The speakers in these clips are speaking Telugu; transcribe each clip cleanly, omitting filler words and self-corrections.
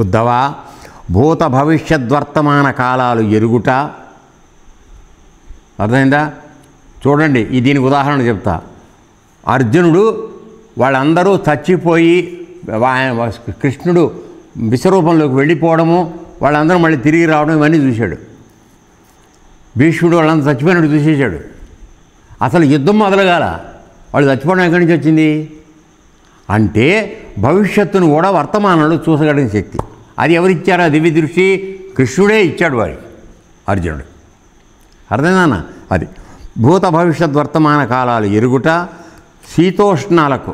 ఉద్ధవ భూత భవిష్యద్వర్తమాన కాలాలు ఎరుగుట. అర్థమైందా? చూడండి, దీనికి ఉదాహరణ చెప్తా. అర్జునుడు వాళ్ళందరూ చచ్చిపోయి కృష్ణుడు విశ్వరూపంలోకి వెళ్ళిపోవడము, వాళ్ళందరూ మళ్ళీ తిరిగి రావడం, ఇవన్నీ చూశాడు. భీష్ముడు వాళ్ళందరూ చచ్చిపోయినట్టు చూసేశాడు. అసలు యుద్ధం మొదలుగాల, వాళ్ళు చచ్చిపోవడం ఎక్కడి నుంచి వచ్చింది అంటే భవిష్యత్తును కూడా వర్తమానంలో చూసగలిగిన శక్తి. అది ఎవరిచ్చారో దివ్య దృష్టి? కృష్ణుడే ఇచ్చాడు వారికి, అర్జునుడు. అర్థమైందన్న? అది భూత భవిష్యత్ వర్తమాన కాలాలు ఎరుగుట. శీతోష్ణాలకు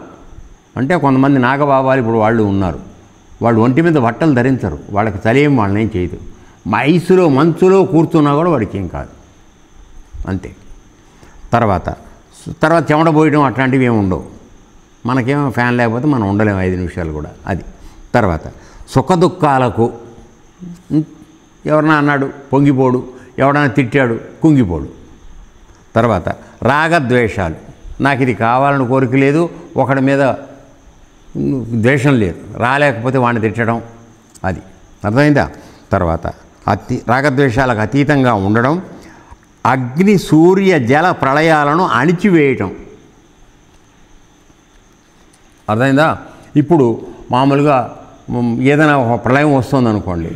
అంటే కొంతమంది నాగబాబాలు ఇప్పుడు వాళ్ళు ఉన్నారు, వాళ్ళు ఒంటి మీద బట్టలు ధరించరు, వాళ్ళకి చలియం వాళ్ళని ఏం చేయదు. ఐసులో మంచులో కూర్చున్నా కూడా వాడికి ఏం కాదు, అంతే. తర్వాత చెమట పోయడం అట్లాంటివి ఏమి ఉండవు. మనకేమో ఫ్యాన్ లేకపోతే మనం ఉండలేము 5 నిమిషాలు కూడా. అది తర్వాత సుఖదుఖాలకు, ఎవరన్నా అన్నాడు పొంగిపోడు, ఎవడన్నా తిట్టాడు కుంగిపోడు. తర్వాత రాగద్వేషాలు, నాకు ఇది కావాలని కోరిక లేదు, ఒకడి మీద ద్వేషం లేదు, రాలేకపోతే వాడిని తిట్టడం, అది అర్థమైందా? తర్వాత రాగద్వేషాలకు అతీతంగా ఉండడం. అగ్ని సూర్య జల ప్రళయాలను అణిచివేయటం. అర్థమైందా? ఇప్పుడు మామూలుగా ఏదైనా ఒక ప్రళయం వస్తుంది అనుకోండి,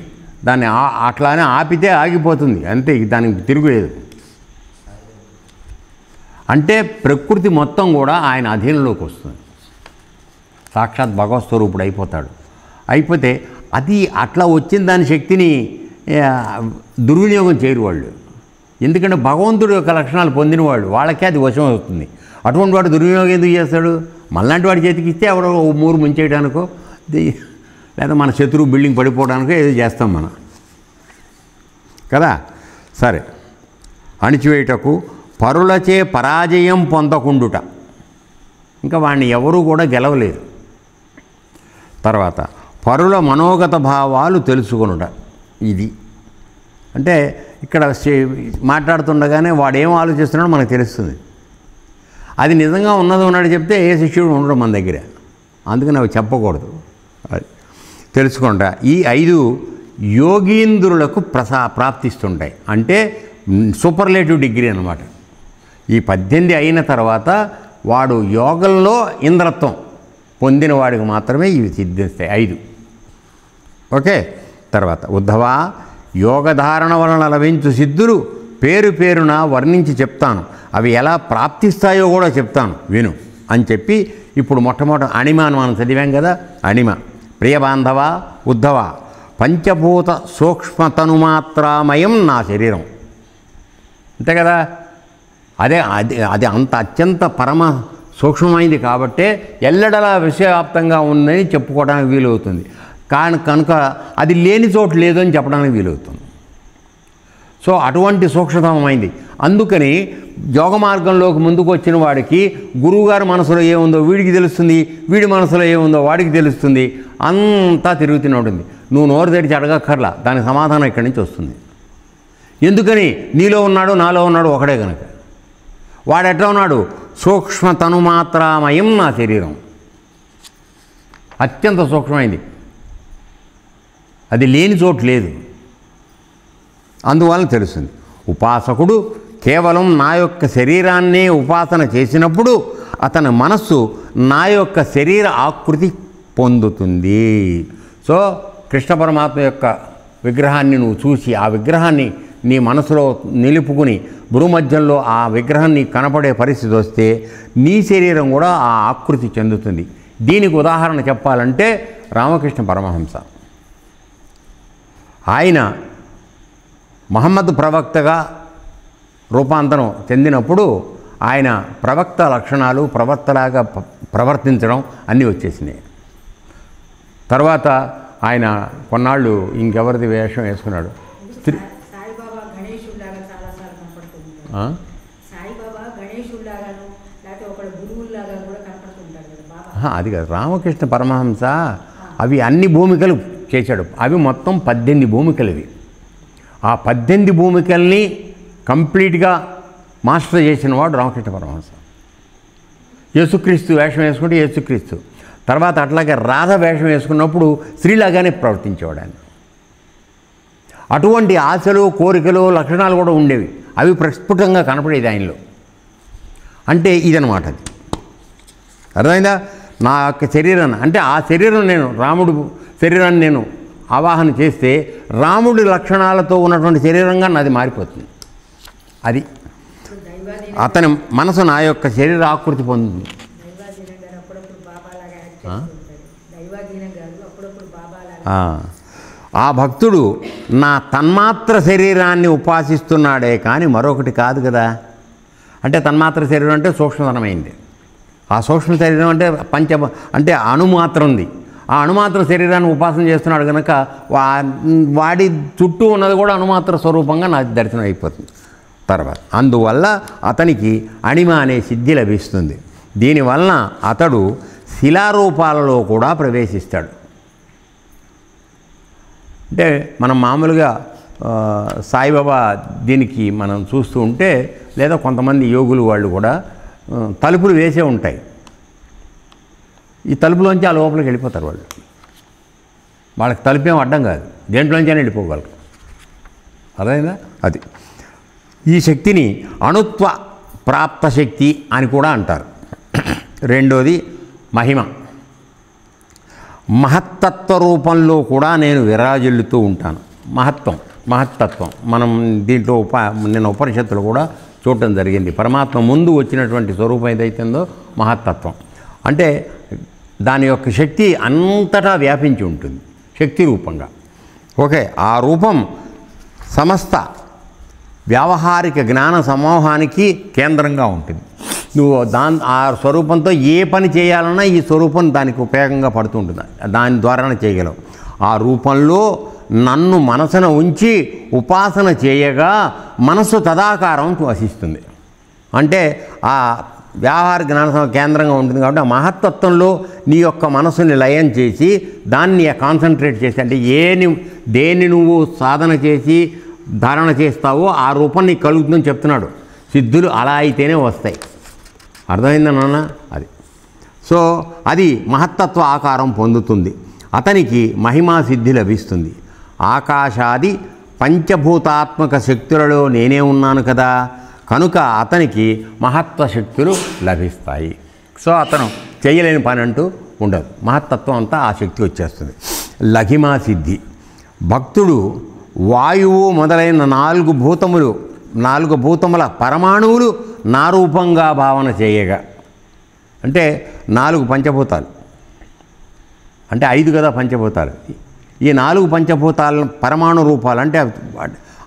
దాన్ని అట్లానే ఆపితే ఆగిపోతుంది, అంతే, దానికి తిరుగులేదు. అంటే ప్రకృతి మొత్తం కూడా ఆయన అధీనంలోకి వస్తుంది, సాక్షాత్ భగవత్ స్వరూపుడు అయిపోతాడు. అయిపోతే అది అట్లా వచ్చిన దాని శక్తిని దుర్వినియోగం చేయరు వాళ్ళు. ఎందుకంటే భగవంతుడు యొక్క లక్షణాలు పొందినవాళ్ళు, వాళ్ళకే అది వశం అవుతుంది. అటువంటి వాడు దుర్వినియోగం ఎందుకు చేస్తాడు? మళ్ళాంటి వాడి చేతికి ఇస్తే ఎవరో మూరు ముంచేయడానికో లేదా మన శత్రువు బిల్డింగ్ పడిపోవడానికో ఏదో చేస్తాం మనం కదా. సరే, అణిచివేయటకు. పరులచే పరాజయం పొందకుండుట, ఇంకా వాడిని ఎవరూ కూడా గెలవలేరు. తర్వాత పరుల మనోగత భావాలు తెలుసుకొనుట. ఇది అంటే ఇక్కడ మాట్లాడుతుండగానే వాడు ఏం ఆలోచిస్తున్నాడో మనకు తెలుస్తుంది. అది నిజంగా ఉన్నది చెప్తే ఏ శిష్యుడు ఉండడం మన దగ్గర, అందుకని అవి చెప్పకూడదు. అది తెలుసుకుంటా. ఈ 5 యోగీంద్రులకు ప్రాప్తిస్తుంటాయి, అంటే సూపర్లేటివ్ డిగ్రీ అన్నమాట. ఈ 18 అయిన తర్వాత వాడు యోగంలో ఇంద్రత్వం పొందిన వాడికి మాత్రమే ఇవి సిద్ధిస్తాయి 5. ఓకే. తర్వాత ఉద్ధవ యోగధారణ వలన లభించు సిద్ధులు పేరు పేరున వర్ణించి చెప్తాను, అవి ఎలా ప్రాప్తిస్తాయో కూడా చెప్తాను విను అని చెప్పి ఇప్పుడు మొట్టమొదటి అణిమాను మనం చదివాం కదా. అణిమ ప్రియబాంధవ ఉద్ధవ పంచభూత సూక్ష్మతనుమాత్రామయం నా శరీరం, అంతే కదా. అదే అది అది అంత అత్యంత పరమ సూక్ష్మమైంది కాబట్టే ఎల్లడలా విశ్వవ్యాప్తంగా ఉందని చెప్పుకోవడానికి వీలవుతుంది. కనుక అది లేని చోటు లేదు అని చెప్పడానికి వీలవుతుంది. సో అటువంటి సూక్ష్మతమైంది. అందుకని యోగ మార్గంలోకి ముందుకు వచ్చిన వాడికి గురువుగారి మనసులో ఏముందో వీడికి తెలుస్తుంది, వీడి మనసులో ఏముందో వాడికి తెలుస్తుంది, అంతా తిరుగుతూనే ఉంటుంది. నువ్వు నోరు తెరిచి అడగక్కర్లా, దానికి సమాధానం ఇక్కడి నుంచి వస్తుంది. ఎందుకని? నీలో ఉన్నాడు నాలో ఉన్నాడు ఒకడే కనుక. వాడు ఎట్లా ఉన్నాడు? సూక్ష్మతనుమాత్రామయం నా శరీరం, అత్యంత సూక్ష్మమైంది, అది లేని చోటు లేదు, అందువలన తెలుస్తుంది. ఉపాసకుడు కేవలం నా యొక్క శరీరాన్నే ఉపాసన చేసినప్పుడు అతని మనస్సు నా యొక్క శరీర ఆకృతి పొందుతుంది. సో కృష్ణ పరమాత్మ యొక్క విగ్రహాన్ని నువ్వు చూసి ఆ విగ్రహాన్ని నీ మనసులో నిలుపుకుని భూమధ్యంలో ఆ విగ్రహాన్ని కనపడే పరిస్థితి వస్తే నీ శరీరం కూడా ఆ ఆకృతి చెందుతుంది. దీనికి ఉదాహరణ చెప్పాలంటే రామకృష్ణ పరమహంస, ఆయన మహమ్మద్ ప్రవక్తగా రూపాంతరం చెందినప్పుడు ఆయన ప్రవక్త లక్షణాలు ప్రవక్తలాగా ప్రవర్తించడం అన్నీ వచ్చేసినాయి. తర్వాత ఆయన కొన్నాళ్ళు ఇంకెవరిది వేషం వేసుకున్నాడు. అది కాదు, రామకృష్ణ పరమహంస అవి అన్ని భూమికలు చేశాడు. అవి మొత్తం 18 భూమికలు. ఇవి ఆ 18 భూమికల్ని కంప్లీట్గా మాస్టర్ చేసిన వాడు రామకృష్ణ పరమహంస. యేసుక్రీస్తు వేషం వేసుకుంటే యేసుక్రీస్తు, తర్వాత అట్లాగే రాధ వేషం వేసుకున్నప్పుడు స్త్రీలాగానే ప్రవర్తించేవాడు ఆయన. అటువంటి ఆశలు, కోరికలు, లక్షణాలు కూడా ఉండేవి. అవి ప్రస్ఫుటంగా కనపడేది ఆయనలో. అంటే ఇదనమాట. అది అర్థమైందా? నా యొక్క శరీరాన్ని, అంటే ఆ శరీరం నేను, రాముడు శరీరాన్ని నేను ఆవాహన చేస్తే రాముడి లక్షణాలతో ఉన్నటువంటి శరీరంగా నాది మారిపోతుంది. అది అతని మనసు నా యొక్క శరీర ఆకృతి పొందుతుంది. ఆ భక్తుడు నా తన్మాత్ర శరీరాన్ని ఉపాసిస్తున్నాడే కానీ మరొకటి కాదు కదా. అంటే తన్మాత్ర శరీరం అంటే సూక్ష్మతనమైంది. ఆ సూక్ష్మ శరీరం అంటే అంటే అణుమాత్రం ఉంది. ఆ అణుమాత్ర శరీరాన్ని ఉపాసన చేస్తున్నాడు కనుక వాడి చుట్టూ ఉన్నది కూడా అణుమాత్ర స్వరూపంగా నాకు దర్శనం అయిపోతుంది తర్వాత. అందువల్ల అతనికి అణిమ అనే సిద్ధి లభిస్తుంది. దీనివలన అతడు శిలారూపాలలో కూడా ప్రవేశిస్తాడు. అంటే మనం మామూలుగా సాయిబాబా దీనికి మనం చూస్తూ ఉంటే, లేదా కొంతమంది యోగులు వాళ్ళు కూడా తలుపులు వేసే ఉంటాయి. ఈ తలుపులోంచి ఆ లోపలికి వెళ్ళిపోతారు వాళ్ళు. వాళ్ళకి తలుపేం అడ్డం కాదు, దేంట్లోంచైనా వెళ్ళిపోగలరు. అర్థమైందా? అది ఈ శక్తిని అణుత్వ ప్రాప్త శక్తి అని కూడా అంటారు. రెండోది మహిమ. మహత్తత్వ రూపంలో కూడా నేను విరాజిల్లుతూ ఉంటాను. మహత్తత్వం మనం దీంట్లో నిన్న ఉపనిషత్తులు కూడా చూడటం జరిగింది. పరమాత్మ ముందు వచ్చినటువంటి స్వరూపం ఏదైతుందో మహత్తత్వం అంటే దాని యొక్క శక్తి అంతటా వ్యాపించి ఉంటుంది శక్తి రూపంగా. ఓకే, ఆ రూపం సమస్త వ్యావహారిక జ్ఞాన సమూహానికి కేంద్రంగా ఉంటుంది. నువ్వు ఆ స్వరూపంతో ఏ పని చేయాలన్నా ఈ స్వరూపం దానికి ఉపయోగంగా పడుతూ ఉంటుంది. దాని ద్వారానే చేయగలవు. ఆ రూపంలో నన్ను మనసున ఉంచి ఉపాసన చేయగా మనస్సు తదాకారం వసిస్తుంది. అంటే ఆ వ్యవహార జ్ఞాన కేంద్రంగా ఉంటుంది కాబట్టి ఆ మహత్తత్వంలో నీ యొక్క మనసుని లయం చేసి దాన్ని కాన్సన్ట్రేట్ చేసి, అంటే దేన్ని నువ్వు సాధన చేసి ధారణ చేస్తావో ఆ రూపం నీకు కలుగుతుందని చెప్తున్నాడు. సిద్ధులు అలా అయితేనే వస్తాయి. అర్థమైందా నాన్న? అది సో అది మహత్తత్వ ఆకారం పొందుతుంది. అతనికి మహిమా సిద్ధి లభిస్తుంది. ఆకాశాది పంచభూతాత్మక శక్తులలో నేనే ఉన్నాను కదా, కనుక అతనికి మహత్వ శక్తులు లభిస్తాయి. సో అతను చేయలేని పని అంటూ ఉండదు. మహత్తత్వం అంతా ఆ శక్తి వచ్చేస్తుంది. లఘిమా సిద్ధి. భక్తుడు వాయువు మొదలైన నాలుగు భూతముల పరమాణువులు నా రూపంగా భావన చేయగా, అంటే 4 పంచభూతాలు అంటే 5 కదా పంచభూతాలు. ఈ 4 పంచభూతాల పరమాణు రూపాలు అంటే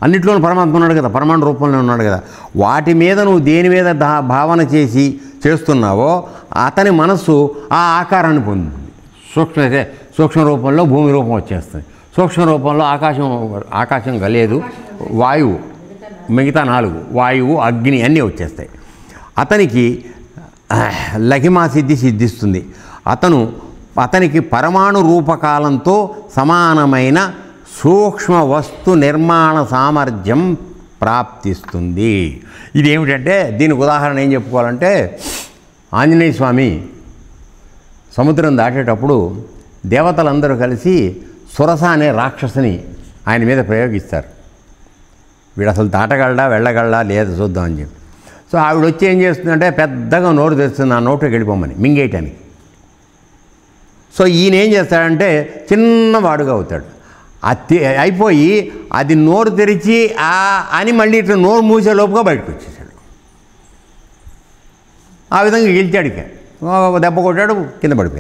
అన్నిట్లోనూ పరమాత్మ ఉన్నాడు కదా, పరమాణు రూపంలో ఉన్నాడు కదా. వాటి మీద నువ్వు దేని మీద భావన చేస్తున్నావో అతని మనస్సు ఆ ఆకారాన్ని పొందుతుంది. సూక్ష్మ రూపంలో భూమి రూపం వచ్చేస్తుంది. సూక్ష్మ రూపంలో ఆకాశంగా లేదు, వాయువు, మిగతా 4 వాయువు, అగ్ని అన్నీ వచ్చేస్తాయి. అతనికి లఘిమా సిద్ధి సిద్ధిస్తుంది. అతనికి పరమాణు రూపకాలంతో సమానమైన సూక్ష్మ వస్తు నిర్మాణ సామర్థ్యం ప్రాప్తిస్తుంది. ఇది ఏమిటంటే దీనికి ఉదాహరణ ఏం చెప్పుకోవాలంటే, ఆంజనేయ స్వామి సముద్రం దాటేటప్పుడు దేవతలందరూ కలిసి సురస అనే రాక్షసుని ఆయన మీద ప్రయోగిస్తారు. వీడు అసలు దాటగలడా వెళ్ళగలడా లేదా చూద్దామని చెప్పి. సో ఆవిడ వచ్చి ఏం చేస్తుందంటే పెద్దగా నోరు తెస్తుంది ఆ నోట్లోకి వెళ్ళిపోమని మింగేయటానికి. సో ఈయన ఏం చేస్తాడంటే చిన్నవాడుగా అవుతాడు. అయిపోయి అది నోరు తెరిచి అని మళ్ళీ ఇట్లా నోరు మూసే లోపుగా బయటకు వచ్చేసాడు. ఆ విధంగా గెలిచాడు. దెబ్బ కొట్టాడు, కింద పడిపోయాడు.